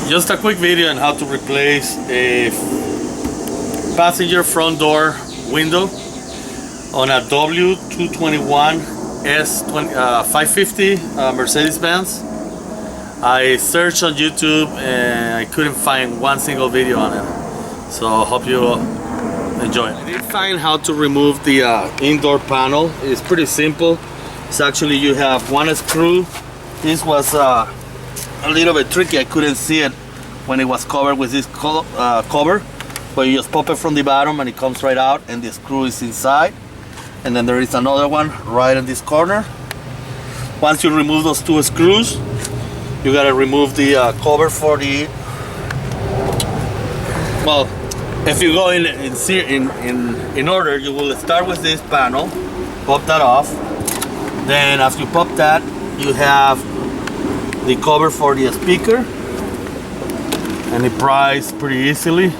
Just a quick video on how to replace a passenger front door window on a W221 S550 Mercedes Benz. I searched on YouTube and I couldn't find one single video on it, so I hope you enjoy it. I did find how to remove the indoor panel. It's pretty simple. It's actually, you have one screw. This was a little bit tricky. I couldn't see it when it was covered with this cover, but you just pop it from the bottom and it comes right out, and the screw is inside. And then there is another one right in this corner. Once you remove those two screws, you gotta remove the cover for the, well, if you go in order, you will start with this panel, pop that off. Then after you pop that, you have the cover for the speaker, and it pries pretty easily.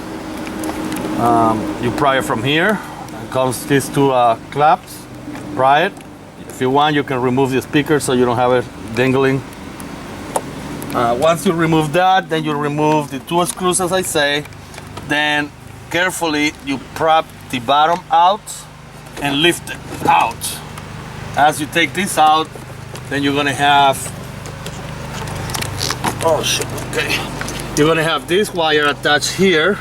You pry it from here. It comes these two claps. Pry it. If you want, you can remove the speaker so you don't have it dangling. Once you remove that, then you remove the two screws, as I say. Then carefully you prop the bottom out and lift it out. As you take this out, then you're gonna have, oh shit, okay. You're gonna have this wire attached here,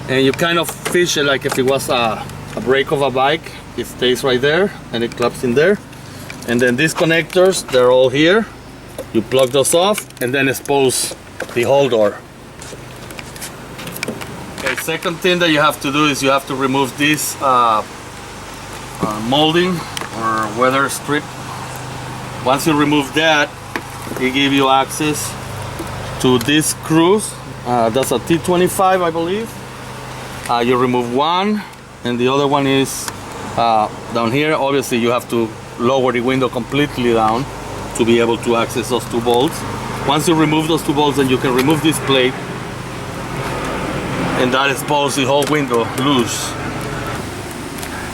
and you kind of fish it like if it was a brake of a bike. It stays right there and it claps in there. And then these connectors, they're all here. You plug those off and then expose the whole door. Okay, second thing that you have to do is you have to remove this molding or weather strip. Once you remove that, it gives you access to these screws. That's a T25, I believe. You remove one, and the other one is down here. Obviously, you have to lower the window completely down to be able to access those two bolts. Once you remove those two bolts, then you can remove this plate, and that exposes the whole window loose.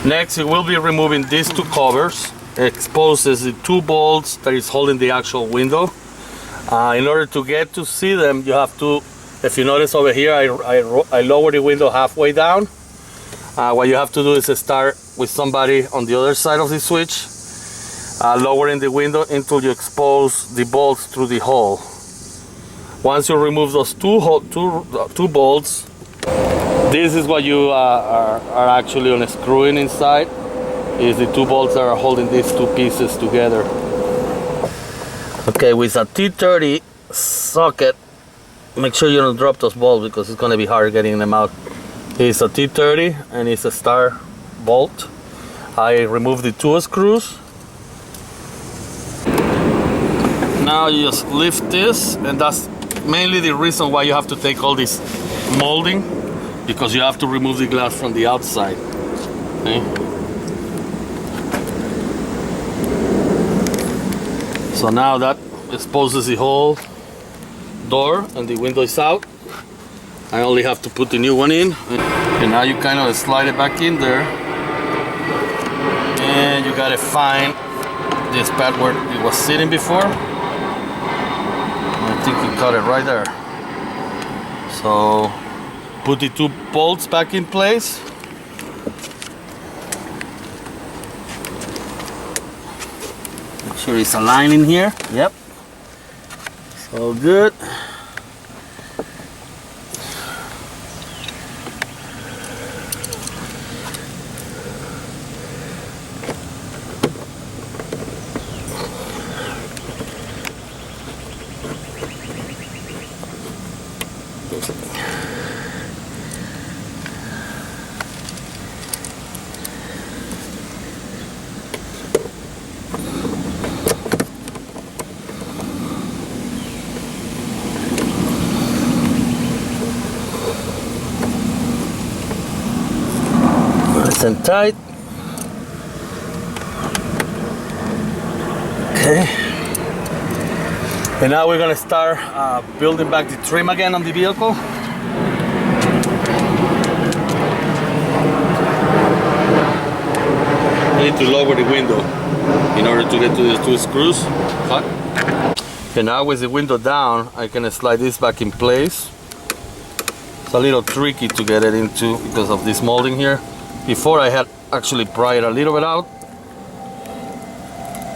Next, you will be removing these two covers. It exposes the two bolts that is holding the actual window. In order to get to see them, you have to, if you notice over here, I lower the window halfway down. What you have to do is start with somebody on the other side of the switch, lowering the window until you expose the bolts through the hole. Once you remove those two bolts, this is what you are actually unscrewing inside, is the two bolts that are holding these two pieces together. Okay, with a T30 socket, make sure you don't drop those bolts because it's going to be hard getting them out. It's a T30 and it's a star bolt. I removed the two screws. Now you just lift this, and that's mainly the reason why you have to take all this molding, because you have to remove the glass from the outside. Okay? So now that exposes the whole door and the window is out. I only have to put the new one in, and now you kind of slide it back in there, and you gotta find this pad where it was sitting before. I think you cut it right there. So put the two bolts back in place. Make sure it's aligned in here. Yep. So good. Nice and tight. Okay. And now we're gonna start building back the trim again on the vehicle. I need to lower the window in order to get to the two screws. Cut. Okay, now with the window down, I can slide this back in place. It's a little tricky to get it into because of this molding here. Before I had actually pried a little bit out.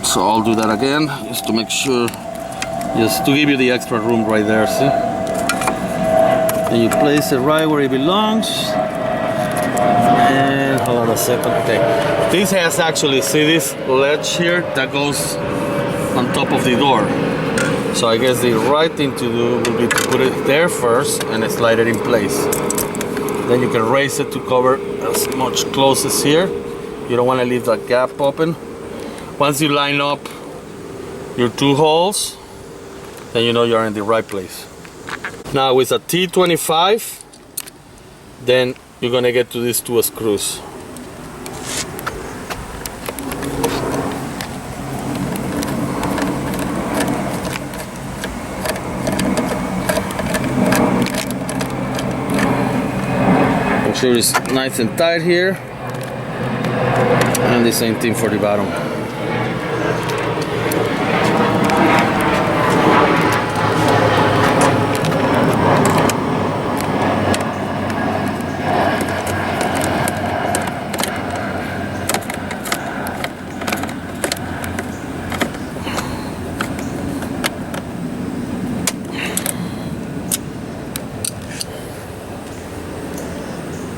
So I'll do that again, just to make sure, just to give you the extra room right there, see? And you place it right where it belongs. And hold on a second, okay. This has actually, see this ledge here that goes on top of the door. So I guess the right thing to do will be to put it there first and slide it in place. Then you can raise it to cover as much close as here. You don't want to leave that gap open. Once you line up your two holes, then you know you're in the right place. Now with a T25, then you're gonna get to these two screws. Make sure it's nice and tight here. And the same thing for the bottom.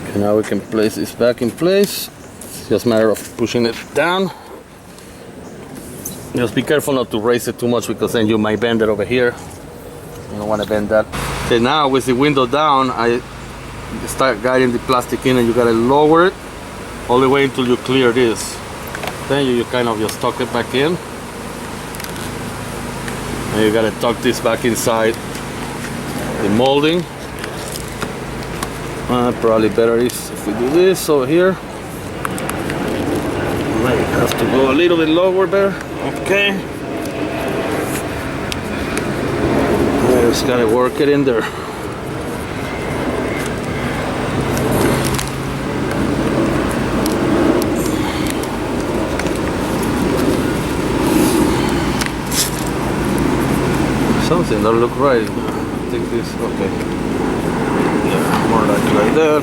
Okay, now we can place this back in place. It's just a matter of pushing it down. Just be careful not to raise it too much because then you might bend it over here. You don't want to bend that. Okay, now with the window down, I start guiding the plastic in, and you gotta lower it all the way until you clear this. Then you kind of just tuck it back in. And you gotta tuck this back inside the molding. Probably better is if we do this over here. Might have to go a little bit lower there. Okay. I just gotta work it in there. Something don't look right. I think this, okay. Yeah, more like that.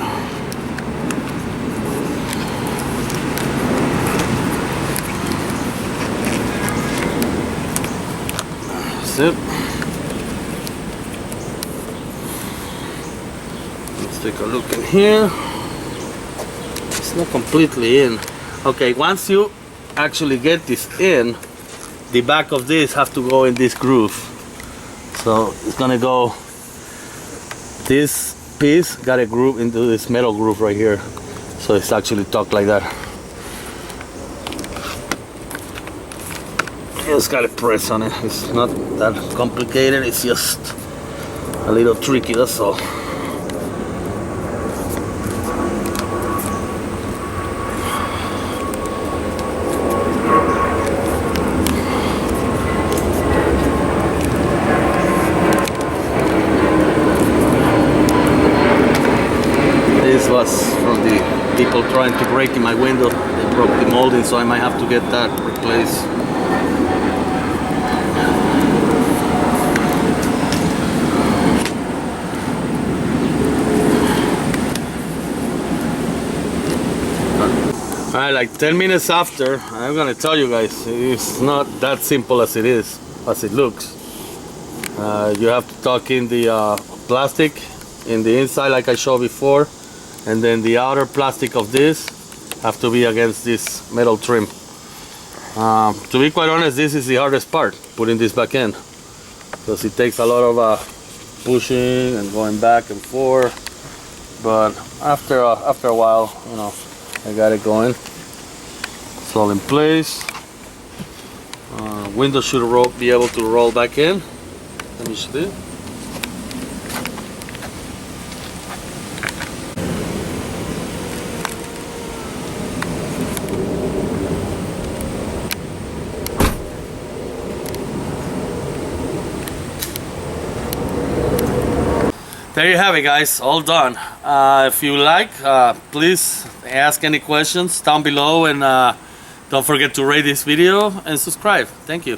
That's it. Let's take a look in here. It's not completely in. Okay, once you actually get this in, the back of this have to go in this groove. So it's gonna go, this piece got a groove into this metal groove right here. So it's actually tucked like that. Just gotta press on it. It's not that complicated, it's just a little tricky, that's all. This was from the people trying to break in my window. They broke the molding, so I might have to get that replaced. Alright, like 10 minutes after, I'm gonna tell you guys, it's not that simple as it is, as it looks. You have to tuck in the plastic in the inside like I showed before, and then the outer plastic of this have to be against this metal trim. To be quite honest, this is the hardest part, putting this back in, because it takes a lot of pushing and going back and forth. But after a while, you know, I got it going. It's all in place. Window should be able to roll back in. Let me see. There you have it, guys, all done. If you like, please ask any questions down below, and don't forget to rate this video and subscribe. Thank you.